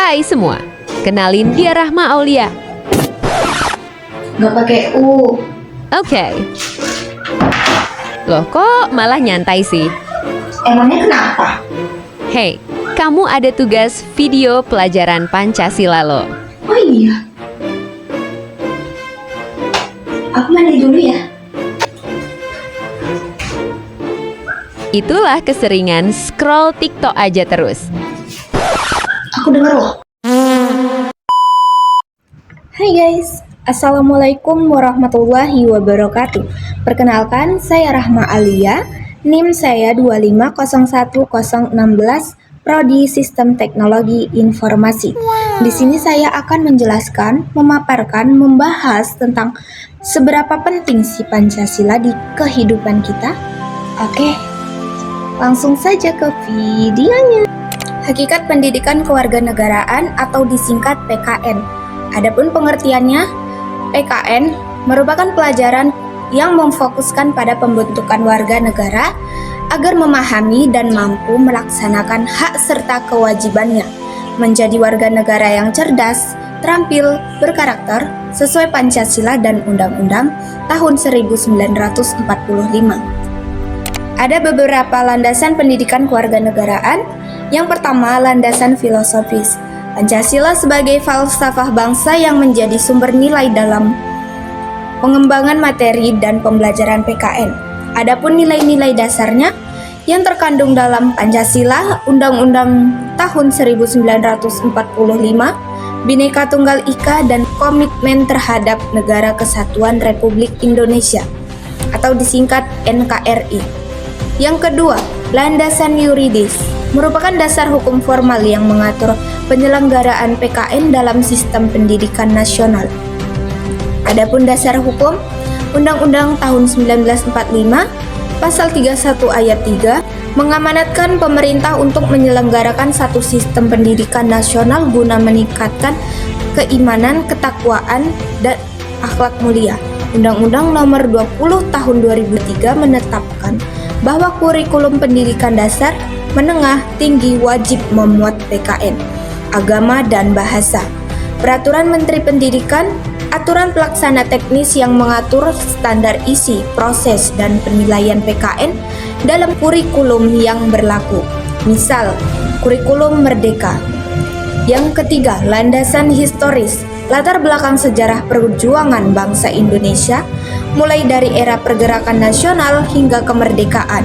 Hai semua, kenalin dia Rahma Aulia. Nggak pakai U. Oke. Loh kok malah nyantai sih? Emangnya kenapa? Hey, kamu ada tugas video pelajaran Pancasila loh. Oh iya. Aku mandi dulu ya. Itulah keseringan scroll TikTok aja terus. Aku denger loh. Hai guys, Assalamualaikum warahmatullahi wabarakatuh. Perkenalkan, saya Rahma Alia, NIM saya 2501016, Prodi Sistem Teknologi Informasi. Di sini saya akan menjelaskan, memaparkan, membahas tentang seberapa penting si Pancasila di kehidupan kita. Oke, langsung saja ke videonya. Hakikat Pendidikan Kewarganegaraan atau disingkat PKN. Adapun pengertiannya, PKN merupakan pelajaran yang memfokuskan pada pembentukan warga negara agar memahami dan mampu melaksanakan hak serta kewajibannya, menjadi warga negara yang cerdas, terampil, berkarakter, sesuai Pancasila dan Undang-Undang tahun 1945. Ada beberapa landasan pendidikan kewarganegaraan. Yang pertama, landasan filosofis. Pancasila sebagai falsafah bangsa yang menjadi sumber nilai dalam pengembangan materi dan pembelajaran PKN. Adapun nilai-nilai dasarnya yang terkandung dalam Pancasila, Undang-Undang tahun 1945, Bhinneka Tunggal Ika, dan komitmen terhadap Negara Kesatuan Republik Indonesia atau disingkat NKRI. Yang kedua, landasan yuridis merupakan dasar hukum formal yang mengatur penyelenggaraan PKN dalam sistem pendidikan nasional. Adapun dasar hukum, Undang-Undang tahun 1945, Pasal 31 ayat 3, mengamanatkan pemerintah untuk menyelenggarakan satu sistem pendidikan nasional guna meningkatkan keimanan, ketakwaan, dan akhlak mulia. Undang-Undang Nomor 20 Tahun 2003 menetapkan bahwa kurikulum pendidikan dasar menengah tinggi wajib memuat PKN, agama dan bahasa. Peraturan Menteri Pendidikan, aturan pelaksana teknis yang mengatur standar isi, proses, dan penilaian PKN dalam kurikulum yang berlaku. Misal, kurikulum Merdeka. Yang ketiga, landasan historis. Latar belakang sejarah perjuangan bangsa Indonesia mulai dari era pergerakan nasional hingga kemerdekaan,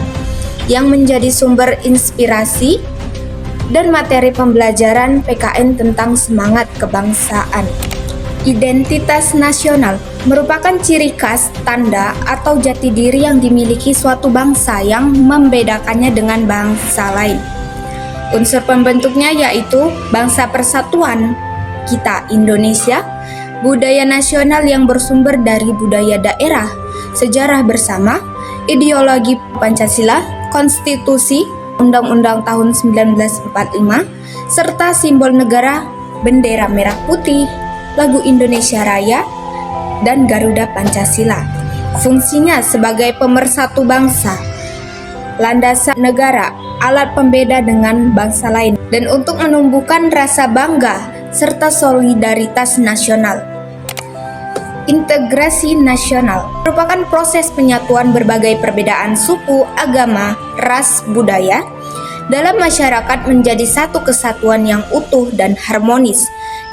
yang menjadi sumber inspirasi dan materi pembelajaran PKN tentang semangat kebangsaan. Identitas nasional merupakan ciri khas, tanda, atau jati diri yang dimiliki suatu bangsa yang membedakannya dengan bangsa lain. Unsur pembentuknya yaitu bangsa persatuan kita Indonesia, budaya nasional yang bersumber dari budaya daerah, sejarah bersama, ideologi Pancasila, konstitusi, Undang-Undang tahun 1945, serta simbol negara, bendera merah putih, lagu Indonesia Raya, dan Garuda Pancasila. Fungsinya sebagai pemersatu bangsa, landasan negara, alat pembeda dengan bangsa lain, dan untuk menumbuhkan rasa bangga serta solidaritas nasional. Integrasi nasional merupakan proses penyatuan berbagai perbedaan suku, agama, ras, budaya dalam masyarakat menjadi satu kesatuan yang utuh dan harmonis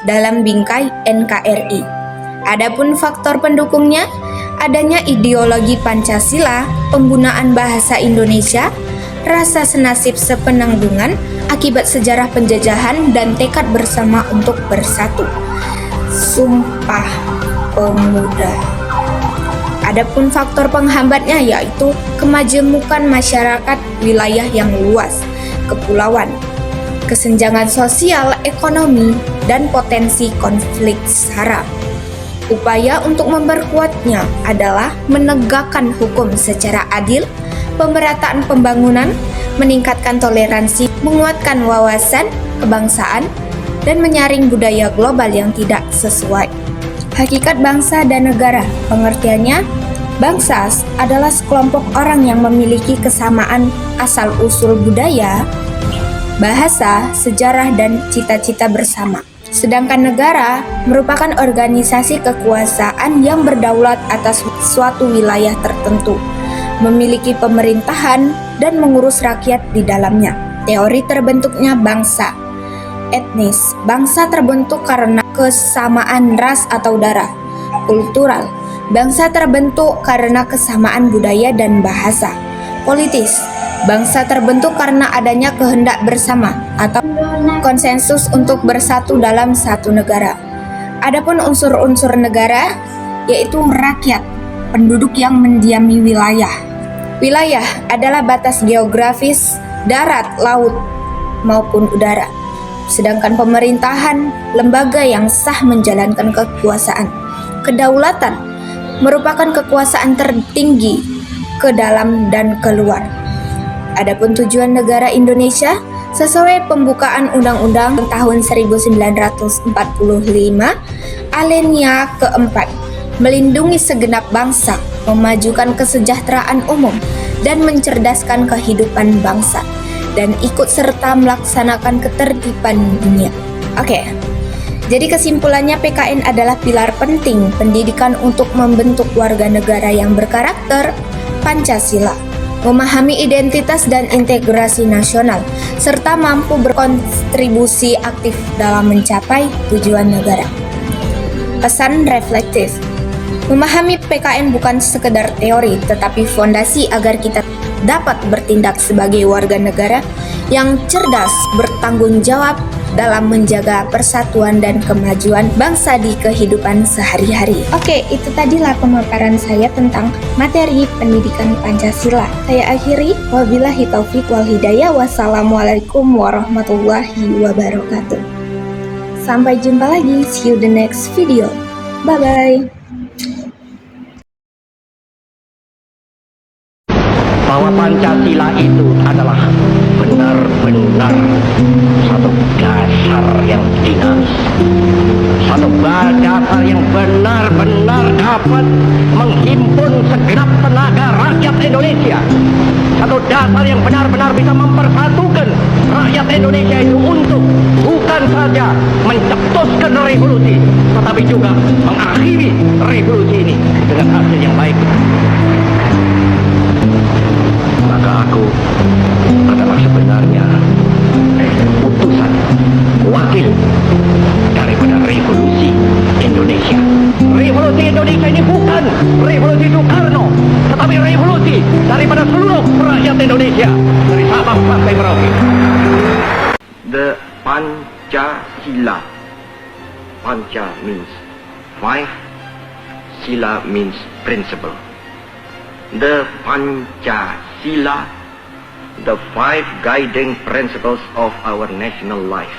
dalam bingkai NKRI. Adapun faktor pendukungnya, adanya ideologi Pancasila, penggunaan bahasa Indonesia, rasa senasib sepenanggungan akibat sejarah penjajahan, dan tekad bersama untuk bersatu. Sumpah Pemuda. Adapun faktor penghambatnya yaitu kemajemukan masyarakat wilayah yang luas, kepulauan, kesenjangan sosial, ekonomi, dan potensi konflik SARA. Upaya untuk memperkuatnya adalah menegakkan hukum secara adil, pemerataan pembangunan, meningkatkan toleransi, menguatkan wawasan kebangsaan, dan menyaring budaya global yang tidak sesuai. Hakikat bangsa dan negara, pengertiannya, bangsa adalah sekelompok orang yang memiliki kesamaan asal-usul budaya, bahasa, sejarah, dan cita-cita bersama. Sedangkan negara merupakan organisasi kekuasaan yang berdaulat atas suatu wilayah tertentu, memiliki pemerintahan dan mengurus rakyat di dalamnya. Teori terbentuknya bangsa. Etnis. Bangsa terbentuk karena kesamaan ras atau darah. Kultural. Bangsa terbentuk karena kesamaan budaya dan bahasa. Politis. Bangsa terbentuk karena adanya kehendak bersama atau konsensus untuk bersatu dalam satu negara. Adapun unsur-unsur negara yaitu rakyat, penduduk yang mendiami wilayah. Wilayah adalah batas geografis darat, laut, maupun udara. Sedangkan pemerintahan, lembaga yang sah menjalankan kekuasaan. Kedaulatan merupakan kekuasaan tertinggi ke dalam dan keluar. Adapun tujuan negara Indonesia sesuai pembukaan Undang-Undang tahun 1945 alinea keempat, melindungi segenap bangsa, memajukan kesejahteraan umum, dan mencerdaskan kehidupan bangsa, dan ikut serta melaksanakan ketertiban dunia. Oke, jadi kesimpulannya PKN adalah pilar penting pendidikan untuk membentuk warga negara yang berkarakter Pancasila, memahami identitas dan integrasi nasional, serta mampu berkontribusi aktif dalam mencapai tujuan negara. Pesan reflektif. Memahami PKN bukan sekedar teori, tetapi fondasi agar kita dapat bertindak sebagai warga negara yang cerdas, bertanggung jawab dalam menjaga persatuan dan kemajuan bangsa di kehidupan sehari-hari. Oke, itu tadilah pemaparan saya tentang materi pendidikan Pancasila. Saya akhiri, wabillahi taufik wal hidayah, wassalamualaikum warahmatullahi wabarakatuh. Sampai jumpa lagi, see you the next video. Bye-bye. Bahwa Pancasila itu adalah benar-benar satu dasar yang dinamis, satu dasar yang benar-benar dapat menghimpun segenap tenaga rakyat Indonesia, satu dasar yang benar-benar bisa mempersatukan rakyat Indonesia itu untuk bukan saja mencetuskan revolusi, tetapi juga mengakhiri revolusi ini dengan hasil yang baik. Maka aku adalah sebenarnya utusan, wakil daripada revolusi Indonesia. Revolusi Indonesia ini bukan revolusi Soekarno, tetapi revolusi daripada seluruh rakyat Indonesia, dari Sabang sampai Merauke. The Pancasila. Panca means five, Sila means principle. The Pancasila, the five guiding principles of our national life.